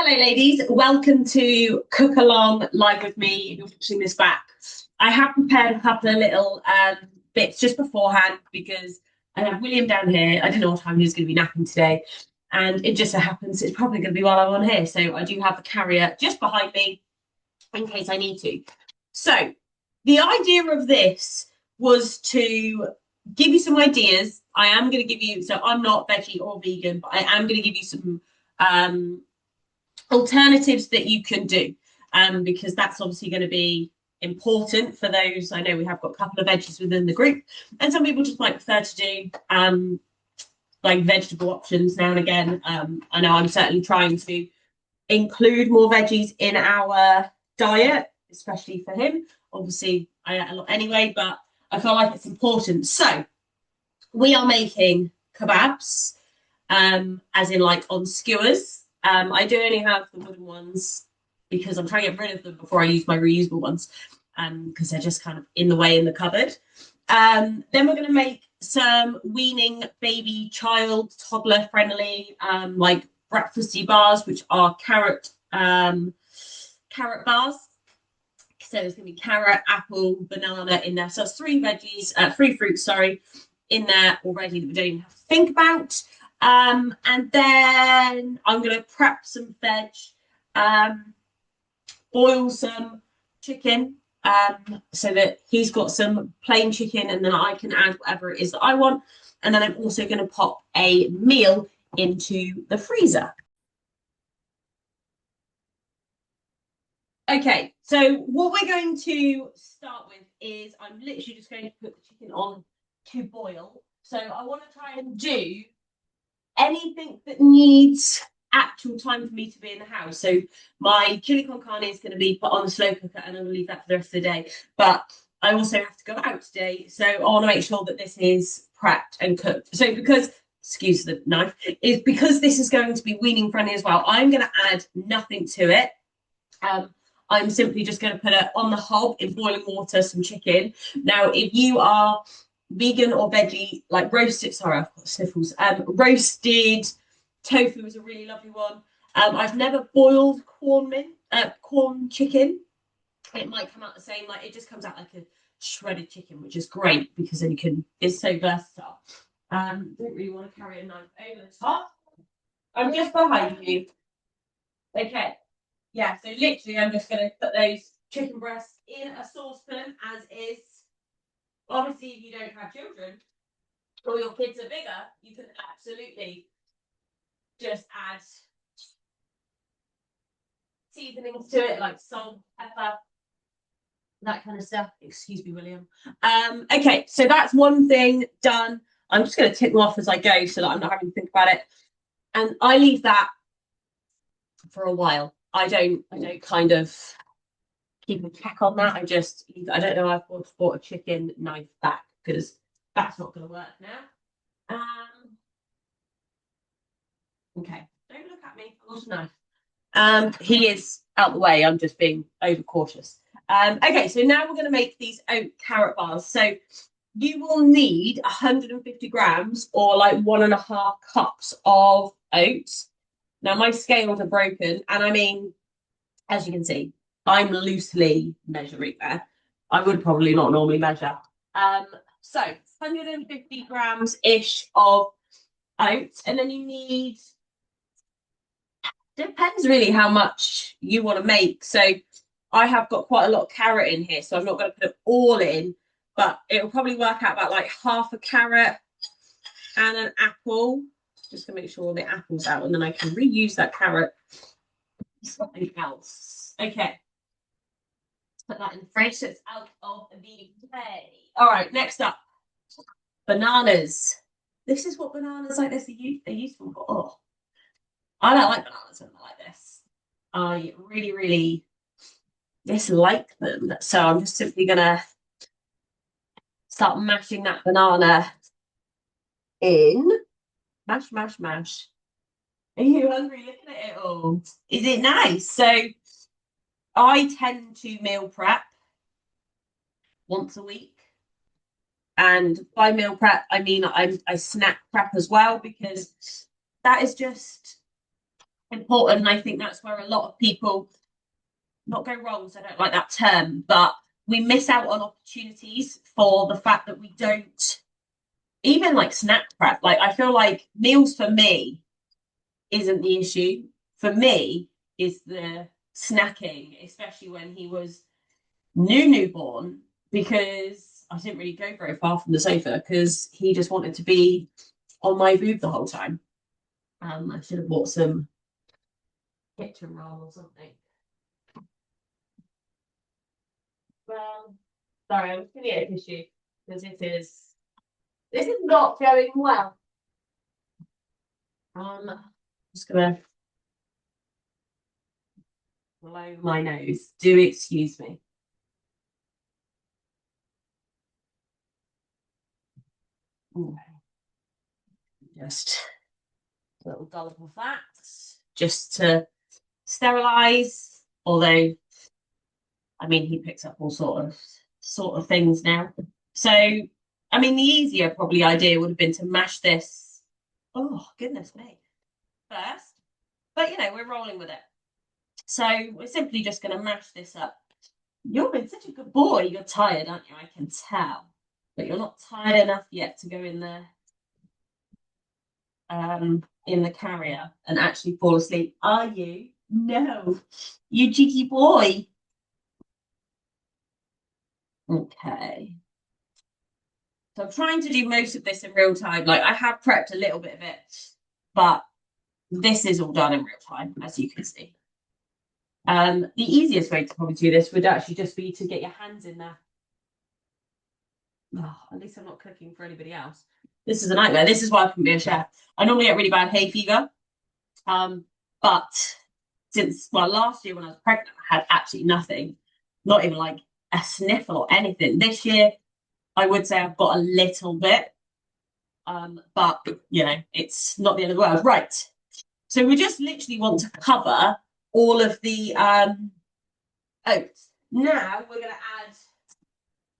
Hello, ladies. Welcome to Cook Along live with me. If you're watching this back, I have prepared a couple of little bits just beforehand because I have William down here. I didn't know what time he was going to be napping today, and it just so happens it's probably going to be while I'm on here. So I do have the carrier just behind me in case I need to. So the idea of this was to give you some ideas. I am going to give you, so I'm not veggie or vegan, but I am going to give you some alternatives that you can do, because that's obviously going to be important for those. I know we have got a couple of veggies within the group, and some people just might prefer to do like vegetable options now and again. I know I'm certainly trying to include more veggies in our diet, especially for him. Obviously, I eat a lot anyway, but I feel like it's important. So we are making kebabs, as in like on skewers. I do only have the wooden ones because I'm trying to get rid of them before I use my reusable ones, because they're just kind of in the way in the cupboard. Then we're going to make some weaning baby child toddler friendly like breakfasty bars, which are carrot bars. So there's going to be carrot, apple, banana in there. So it's three fruits, in there already that we don't even have to think about. And then I'm going to prep some veg, boil some chicken, so that he's got some plain chicken, and then I can add whatever it is that I want. And then I'm also going to pop a meal into the freezer. Okay, so what we're going to start with is I'm literally just going to put the chicken on to boil. So I want to try and do anything that needs actual time for me to be in the house. So my chili con carne is going to be put on the slow cooker, and I'm going to leave that for the rest of the day. But I also have to go out today, so I want to make sure that this is prepped and cooked. So excuse the knife, is because this is going to be weaning friendly as well, I'm going to add nothing to it. I'm simply just going to put it on the hob in boiling water, some chicken. Now, if you are vegan or veggie, like roasted, sorry, I've got sniffles. Roasted tofu is a really lovely one. I've never boiled corn chicken. It might come out the same, like it just comes out like a shredded chicken, which is great because then it's so versatile. Don't really want to carry a knife over the top. I'm just behind you. Okay. Yeah, so literally I'm just going to put those chicken breasts in a saucepan as is. Obviously, if you don't have children or your kids are bigger, you can absolutely just add seasonings to it, like salt, pepper, that kind of stuff. Excuse me, William. Okay, so that's one thing done. I'm just going to tick them off as I go so that I'm not having to think about it. And I leave that for a while. I don't kind of keep a check on that. I don't know. I've bought a chicken knife back because that's not going to work now. Okay, don't look at me. I lost a knife. He is out the way. I'm just being overcautious. Okay, so now we're going to make these oat carrot bars. So you will need 150 grams or like 1.5 cups of oats. Now my scales are broken, and I mean, as you can see, I'm loosely measuring there. I would probably not normally measure. So 150 grams-ish of oats, and then you need, depends really how much you want to make. So I have got quite a lot of carrot in here, so I'm not going to put it all in, but it'll probably work out about like half a carrot and an apple. Just to make sure the apple's out, and then I can reuse that carrot for something else. Okay. Put that in the fridge so it's out of the way. All right, next up, bananas. This is what bananas like this are useful for. Oh, I don't like bananas when they're like this. I really, really dislike them. So I'm just simply gonna start mashing that banana in. Mash, mash, mash. Are you hungry looking at it all? Is it nice? So I tend to meal prep once a week. And by meal prep, I mean I snack prep as well, because that is just important. And I think that's where a lot of people not go wrong, so I don't like that term, but we miss out on opportunities for the fact that we don't even like snack prep. Like I feel like meals for me isn't the issue. For me is the snacking, especially when he was newborn, because I didn't really go very far from the sofa because he just wanted to be on my boob the whole time. I should have bought some kitchen roll or something. Well, sorry, I'm going to get a tissue because this is not going well. Just gonna blow my nose. Do excuse me. Okay. Just a little dollop of that, just to sterilize. Although, I mean, he picks up all sort of things now. So, I mean, the easier probably idea would have been to mash this. Oh goodness me! First, but you know, we're rolling with it. So we're simply just going to mash this up. You've been such a good boy. You're tired, aren't you? I can tell. But you're not tired enough yet to go in the carrier and actually fall asleep, are you? No. You cheeky boy. Okay. So I'm trying to do most of this in real time. Like I have prepped a little bit of it, but this is all done in real time, as you can see. The easiest way to probably do this would actually just be to get your hands in there. Oh, at least I'm not cooking for anybody else. This is a nightmare. This is why I can be a chef. I normally get really bad hay fever. But since last year when I was pregnant, I had absolutely nothing, not even like a sniffle or anything. This year, I would say I've got a little bit. But you know, it's not the end of the world. Right. So we just literally want to cover all of the oats. Now we're going to add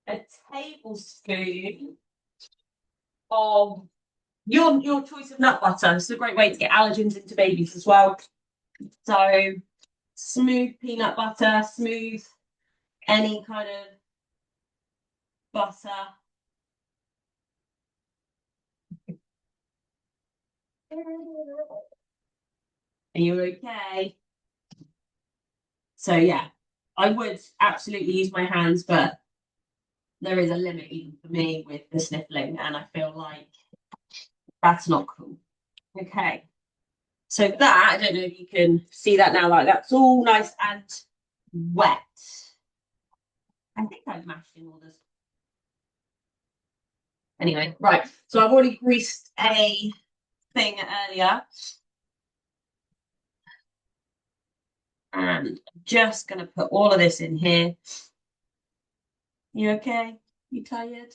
a tablespoon of your choice of nut butter. It's a great way to get allergens into babies as well. So smooth peanut butter, smooth any kind of butter. Are you okay? So yeah, I would absolutely use my hands, but there is a limit even for me with the sniffling, and I feel like that's not cool. Okay. So that, I don't know if you can see that now, like that's all nice and wet. I think I've mashed in all this. Anyway, right. So I've already greased a thing earlier. And I'm just going to put all of this in here. You okay? You tired?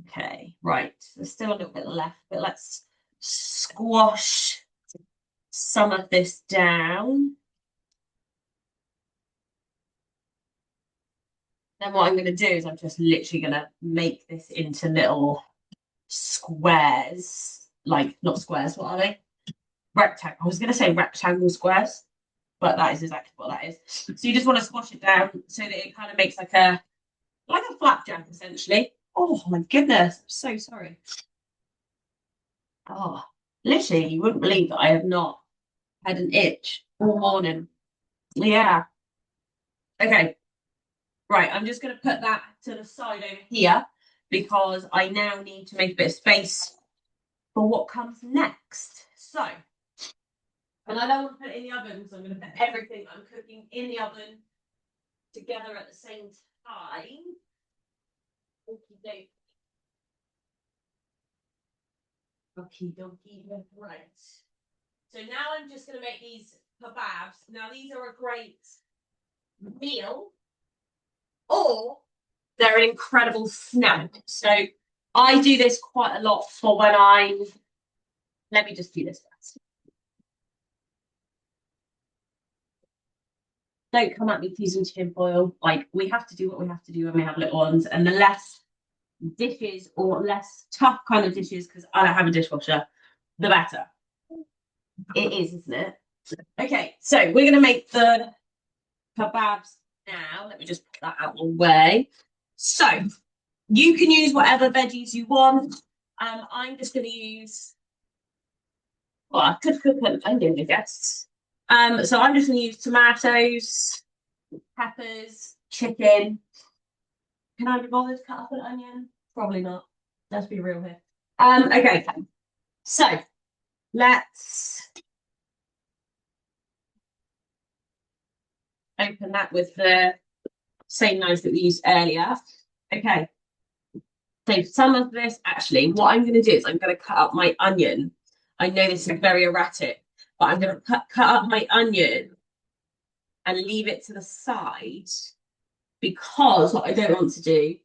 Okay, right. There's still a little bit left, but let's squash some of this down. Then what I'm going to do is I'm just literally going to make this into little squares. Like, not squares, what are they? Rectangle. I was going to say rectangle squares, but that is exactly what that is. So you just want to squash it down so that it kind of makes like a flapjack, essentially. Oh my goodness, I'm so sorry. Oh, literally, you wouldn't believe that I have not had an itch all morning. Yeah. Okay. Right, I'm just going to put that to the side over here because I now need to make a bit of space for what comes next. So, and I don't want to put it in the oven because I'm going to put everything I'm cooking in the oven together at the same time. Okie dokie, right. So now I'm just going to make these kebabs. Now these are a great meal, or they're an incredible snack. So I do this quite a lot for when let me just do this first. Don't come at me using tin foil. Like we have to do what we have to do when we have little ones, and the less dishes or less tough kind of dishes, because I don't have a dishwasher, the better. It is, isn't it? Okay, so we're going to make the kebabs now. Let me just put that out of the way. So you can use whatever veggies you want. I'm just going to use, well, I could cook an onion, I guess. So I'm just going to use tomatoes, peppers, chicken. Can I be bothered to cut up an onion? Probably not. Let's be real here. Okay, so let's open that with the same knife that we used earlier. Okay, so some of this, actually, what I'm going to do is I'm going to cut up my onion. I know this is very erratic, but I'm going to cut up my onion and leave it to the side because what I don't want to do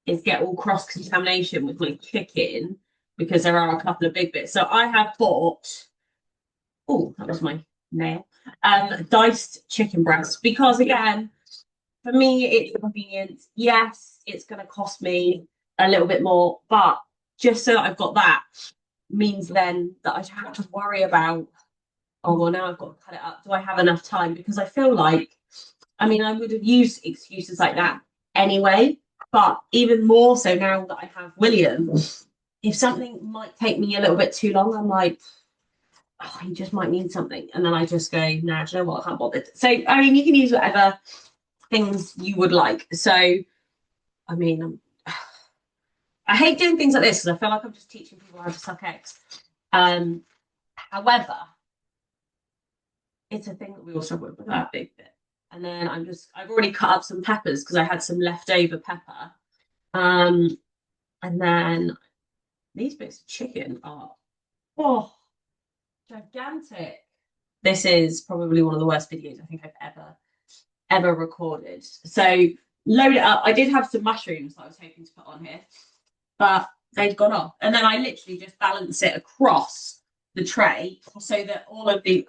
is get all cross-contamination with my chicken because there are a couple of big bits. So I have bought, oh, that was my nail, diced chicken breasts because, again, for me, it's convenient. Yes, it's going to cost me a little bit more, but just so that I've got that means then that I don't have to worry about, oh, well, now I've got to cut it up. Do I have enough time? Because I feel like, I mean, I would have used excuses like that anyway, but even more so now that I have William, if something might take me a little bit too long, I'm like, oh, he just might need something. And then I just go, nah, do you know what? I can't bother. So, I mean, you can use whatever things you would like. So, I mean, I hate doing things like this because I feel like I'm just teaching people how to suck eggs. However, it's a thing that we all struggle with that big bit. And then I've already cut up some peppers because I had some leftover pepper. And then these bits of chicken are, oh, gigantic. This is probably one of the worst videos I think I've ever recorded. So load it up. I did have some mushrooms that I was hoping to put on here, but they'd gone off. And then I literally just balance it across the tray so that all of the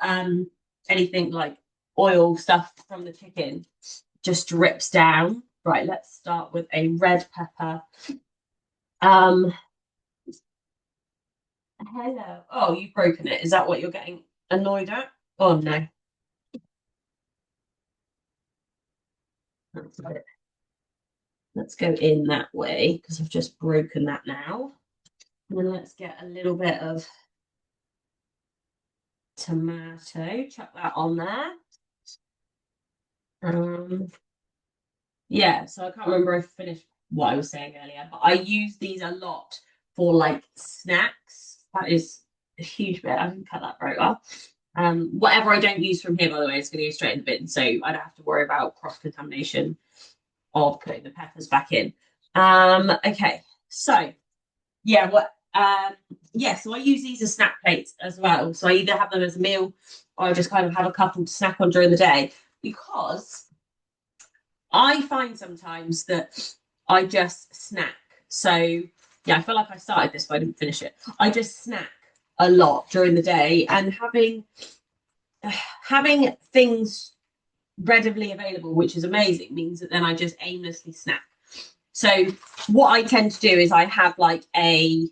anything like oil stuff from the chicken just drips down. Right, let's start with a red pepper. Hello. Oh, you've broken it. Is that what you're getting annoyed at? Oh no. That's it. Let's go in that way because I've just broken that now. And then let's get a little bit of tomato, chuck that on there. Yeah, so I can't remember if I finished what I was saying earlier, but I use these a lot for like snacks. That is a huge bit. I can cut that very well. Whatever I don't use from here, by the way, is going to go straight in the bin, so I don't have to worry about cross contamination of putting the peppers back in. Okay, so yeah, so I use these as snack plates as well. So I either have them as a meal or I just kind of have a couple to snack on during the day because I find sometimes that I just snack. So yeah, I feel like I started this, but I didn't finish it. I just snack a lot during the day, and having things readily available, which is amazing, means that then I just aimlessly snack. So what I tend to do is I have like a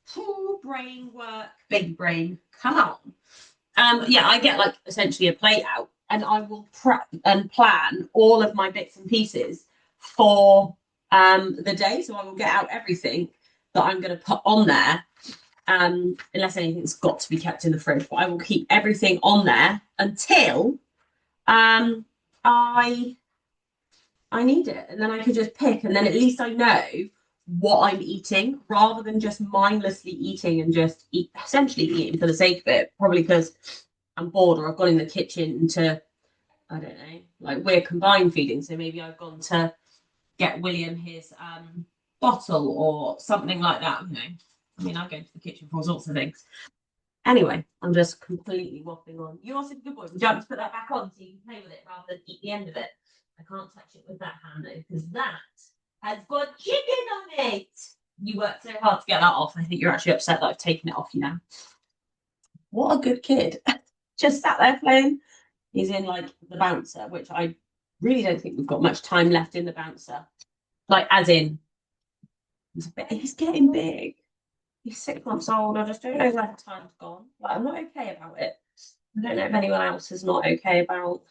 full brain work, big brain. Come on. Yeah, I get like essentially a plate out and I will prep and plan all of my bits and pieces for the day. So I will get out everything that I'm going to put on there, unless anything's got to be kept in the fridge. But I will keep everything on there until I need it, and then I can just pick, and then at least I know what I'm eating rather than just mindlessly eating and just essentially eating for the sake of it. Probably because I'm bored or I've gone in the kitchen to, I don't know, like we're combined feeding. So maybe I've gone to get William his bottle or something like that. You know, I mean, I go to the kitchen for all sorts of things. Anyway, I'm just completely waffling on. You also good boy. Would you like to put that back on so you can play with it rather than eat the end of it? I can't touch it with that hand though, because that has got chicken on it. You worked so hard to get that off. I think you're actually upset that I've taken it off you now. What a good kid. Just sat there playing. He's in like the bouncer, which I really don't think we've got much time left in the bouncer. Like, as in, He's getting big. He's 6 months old. I just don't know where the time's gone. But I'm not okay about it. I don't know if anyone else is not okay about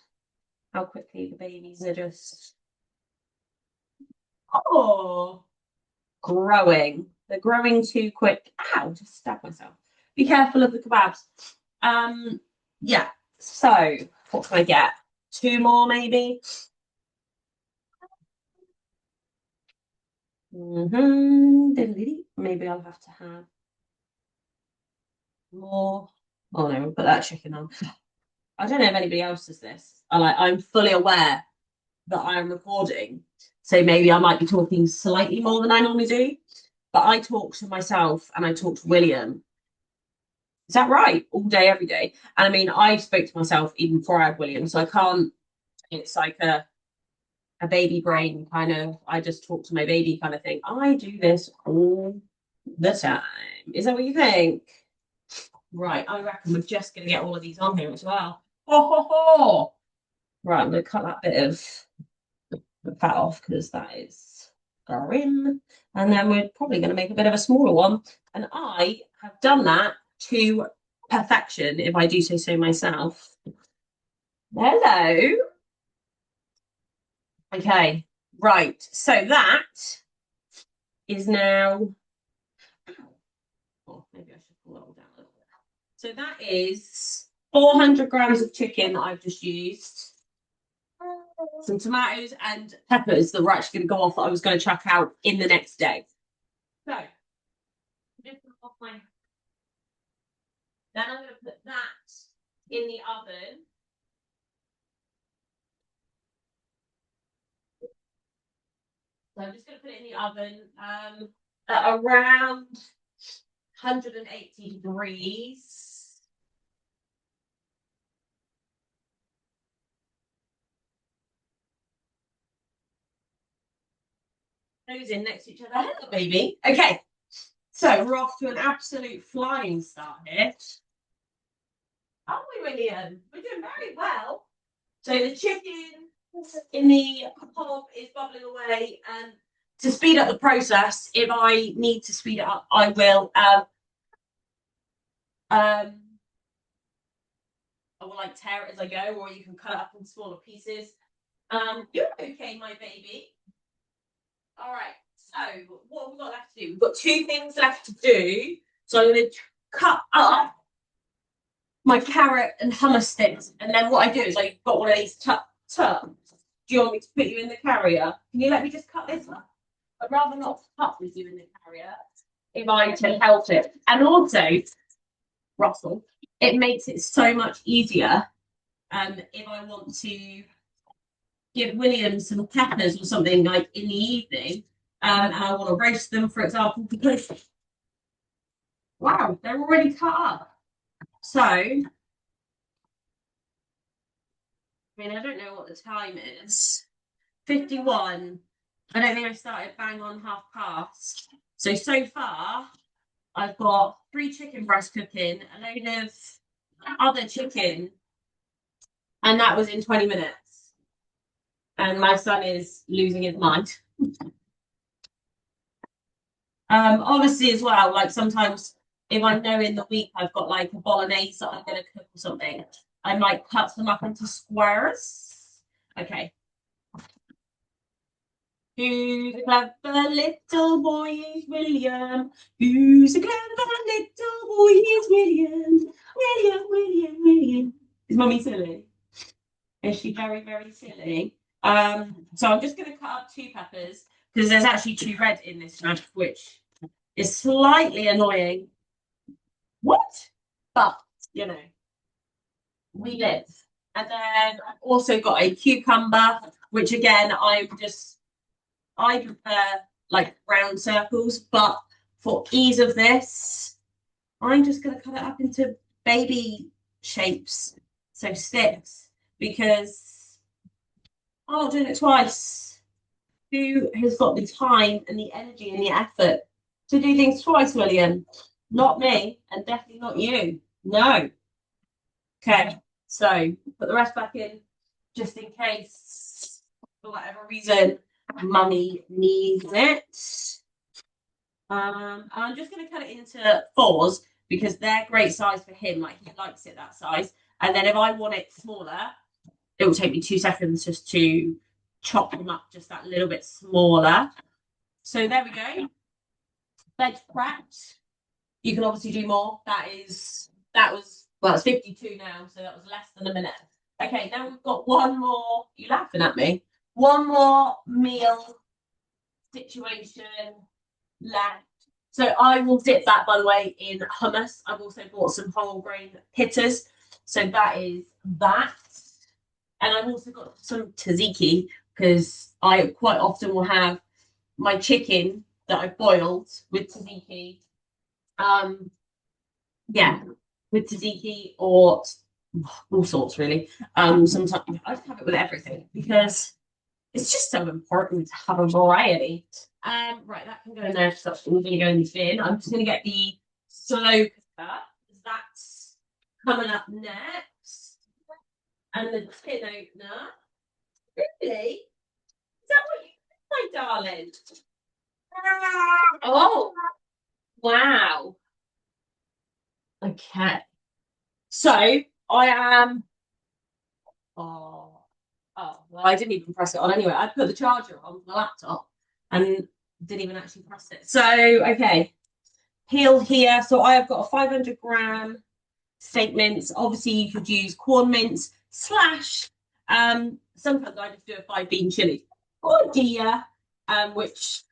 how quickly the babies are just growing. They're growing too quick. Ow, just stabbed myself. Be careful of the kebabs. Yeah. So what can I get? 2 more maybe. Maybe I'll have to have more. Oh no, we'll put that chicken on. I don't know if anybody else does this. I'm fully aware that I am recording. So maybe I might be talking slightly more than I normally do. But I talk to myself and I talk to William. Is that right? All day, every day. And I mean, I spoke to myself even before I had William. So I can't, it's like a baby brain kind of, I just talk to my baby kind of thing. I do this all the time. Is that what you think? Right, I reckon we're just going to get all of these on here as well. Ho, ho, ho. Right, I'm going to cut that bit of fat off because that is grim. And then we're probably going to make a bit of a smaller one. And I have done that to perfection, if I do say so myself. Hello. Okay, right. So that is now. Oh, maybe I should pull that all down a little bit. So that is 400 grams of chicken that I've just used. Some tomatoes and peppers that were actually going to go off that I was going to chuck out in the next day. So, then I'm going to put that in the oven. So I'm just going to put it in the oven at around 180 degrees. Those in next to each other. Hello, baby. Okay, so we're off to an absolute flying start here. Aren't we, William? We're doing very well. So the chicken in the hob is bubbling away, and to speed up the process, if I need to speed it up, I will. I will like tear it as I go, or you can cut it up in smaller pieces. You're okay, my baby. All right. So what have we got left to do? We've got 2 things left to do. So I'm going to cut up my carrot and hummus sticks, and then what I do is I've got one of these tubs. Do you want me to put you in the carrier? Can you let me just cut this up? I'd rather not cut with you in the carrier if I can help it. And also, Russell, it makes it so much easier if I want to give William some peppers or something like in the evening, and I want to roast them, for example, because wow, they're already cut up. So, I mean, I don't know what the time is. 51. I don't think I started bang on past. So far, I've got 3 chicken breasts cooking, a load of other chicken, and that was in 20 minutes. And my son is losing his mind. Obviously, as well, like sometimes if I know in the week I've got like a bolognese that I'm going to cook or something, I might cut them up into squares. Okay. Who's a clever little boy is William? Who's a clever little boy is William? William. Is Mummy silly? Is she very, very silly? So I'm just going to cut up 2 peppers because there's actually 2 red in this knife, which is slightly annoying. What? But, you know, we live. And then I've also got a cucumber, which again, I prefer like round circles, but for ease of this, I'm just going to cut it up into baby shapes, so sticks, because I'm not doing it twice. Who has got the time and the energy and the effort to do things twice, William? Not me, and definitely not you. No. Okay, so put the rest back in just in case, for whatever reason, Mummy needs it. I'm just going to cut it into fours because they're great size for him. Like he likes it that size. And then if I want it smaller, it will take me 2 seconds just to chop them up just that little bit smaller. So there we go. Veg prepped. You can obviously do more. That was well, it's 52 now, so that was less than a minute. Okay, now we've got one more. You laughing at me? One more meal situation left. So I will dip that, by the way, in hummus. I've also bought some whole grain pittas. So that is that. And I've also got some tzatziki because I quite often will have my chicken that I boiled with tzatziki. Um, yeah, with tzatziki or all sorts really. Sometimes I just have it with everything because it's just so important to have a variety. Right, that can go in there. So we're going to go in the bin. I'm just going to get the slow cooker. That's coming up next. And the tin opener. Really? Is that what you think, my darling? Oh, wow. Okay. So I am. Oh, well, I didn't even press it on anyway. I put the charger on the laptop and didn't even actually press it. So, okay, peel here. So I have got a 500 gram steak mince. Obviously, you could use corn mince slash, sometimes I just do a 5 bean chili or deer, which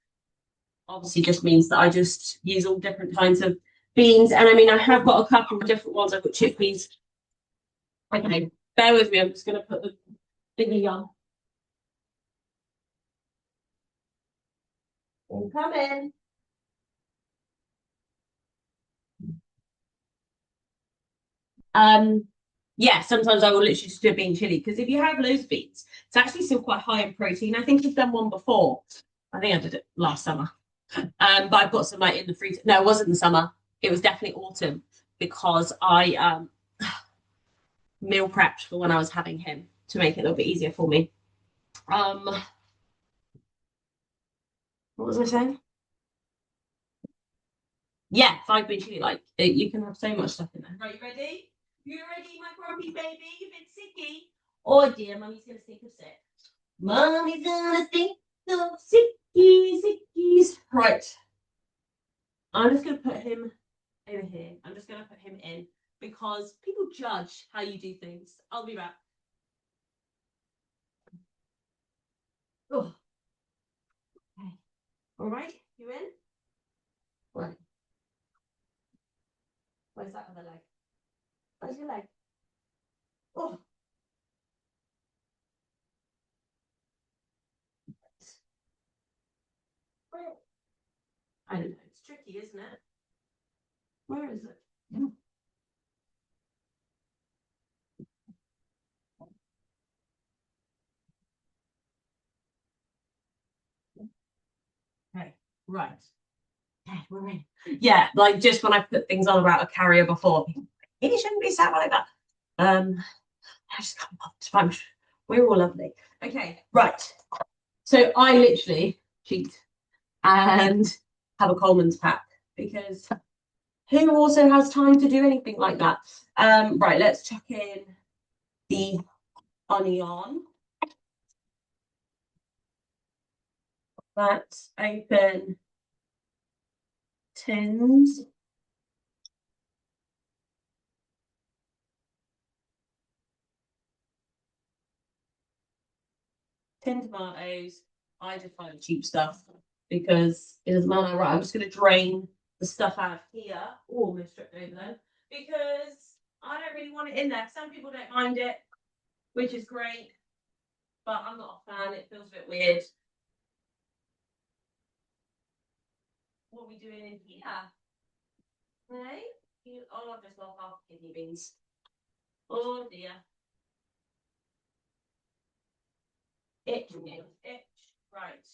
obviously just means that I just use all different kinds of beans. And I mean, I have got a couple of different ones. I've got chickpeas. Okay, bear with me. I'm just going to put the thingy on. Come in. Um, yeah, sometimes I will literally just do a bean chili because if you have loads of beans, it's actually still quite high in protein. I think I've done one before. I think I did it last summer. But I've got some like in the freezer. No, it wasn't the summer. It was definitely autumn because I meal prepped for when I was having him to make it a little bit easier for me. Um, what was I saying? Yeah, 5 bean chili. Like you can have so much stuff in there. Are you ready? You ready, my grumpy baby? You've been sicky. Oh dear, mummy's gonna think of sick. Mummy's gonna think of sickies, sickies. Right. I'm just gonna put him over here. I'm just gonna put him in because people judge how you do things. I'll be back. Oh, okay. All right. You in? Right. Where's that other leg? Where's your leg? Oh. Where? I don't know. It's tricky, isn't it? Where is it? Okay. Right. Okay, we're in. Yeah, like just when I put things on about a carrier before, it shouldn't be sat like that. I just can't bother. We're all lovely. Okay, right. So I literally cheat and have a Coleman's pack because who also has time to do anything like that? Right, let's chuck in the onion. Let's open tins. Tin tomatoes. I just find cheap stuff because it doesn't matter. Right, I'm just going to drain the stuff out of here. Oh, almost stripped over then because I don't really want it in there. Some people don't mind it, which is great, but I'm not a fan. It feels a bit weird. What are we doing in here? Hey? Oh, I've just got half kidney beans. Oh dear. Itch, itch, itch. Right.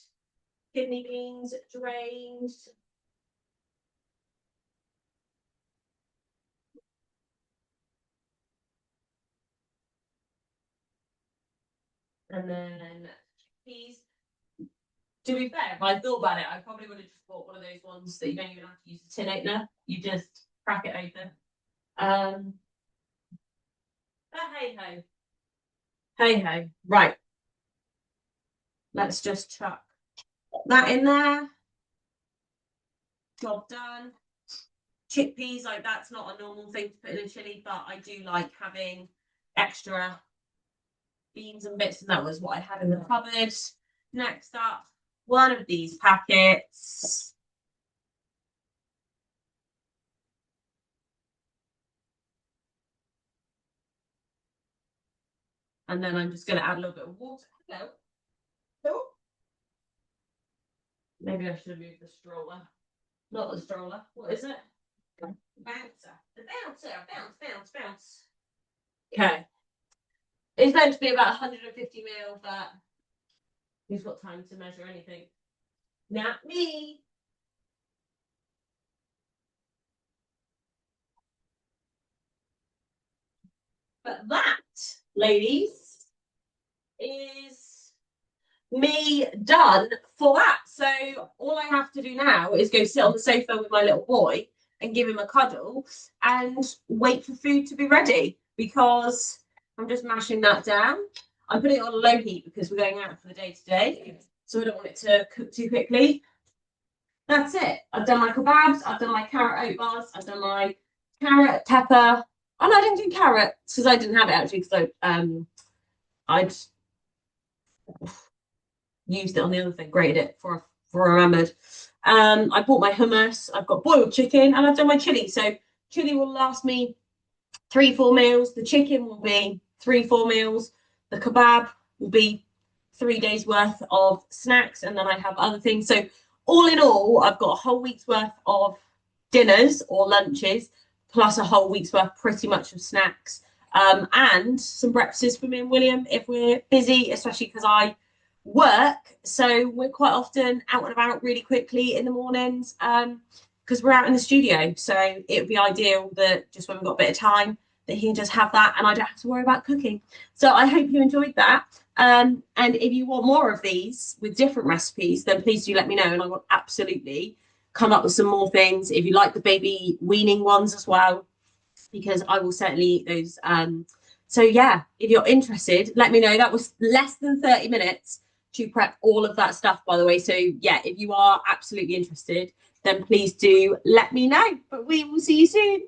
Kidney beans drained. And then chickpeas. To be fair, if I thought about it, I probably would have just bought one of those ones that you don't even have to use a tin opener. You just crack it open. But hey ho. Hey ho. Right. Let's just chuck that in there. Job done. Chickpeas, like that's not a normal thing to put in a chili, but I do like having extra beans and bits, and that was what I had in the cupboard. Next up, one of these packets. And then I'm just going to add a little bit of water. Hello. Hello. Maybe I should have moved the stroller. Not the stroller. What is it? Bouncer. The bouncer. Bounce, bounce, bounce. Okay. It's meant to be about 150 ml, but who's got time to measure anything? Not me. But that, ladies, is me done for that. So all I have to do now is go sit on the sofa with my little boy and give him a cuddle and wait for food to be ready, because I'm just mashing that down. I'm putting it on low heat because we're going out for the day today, so I don't want it to cook too quickly. That's it. I've done my kebabs, I've done my carrot oat bars, I've done my carrot pepper. Oh no, I didn't do carrot because I didn't have it actually, because I'd used it on the other thing, grated it for I remembered. I bought my hummus, I've got boiled chicken, and I've done my chili. So chili will last me 3-4 meals. The chicken will be 3-4 meals. The kebab will be 3 days worth of snacks, and then I have other things. So all in all, I've got a whole week's worth of dinners or lunches, plus a whole week's worth pretty much of snacks, and some breakfasts for me and William if we're busy, especially because I work. So we're quite often out and about really quickly in the mornings, because we're out in the studio. So it would be ideal that just when we've got a bit of time, that he can just have that and I don't have to worry about cooking. So I hope you enjoyed that. And if you want more of these with different recipes, then please do let me know, and I will absolutely come up with some more things. If you like the baby weaning ones as well, because I will certainly eat those. So yeah, if you're interested, let me know. That was less than 30 minutes to prep all of that stuff, by the way. So yeah, if you are absolutely interested, then please do let me know. But we will see you soon.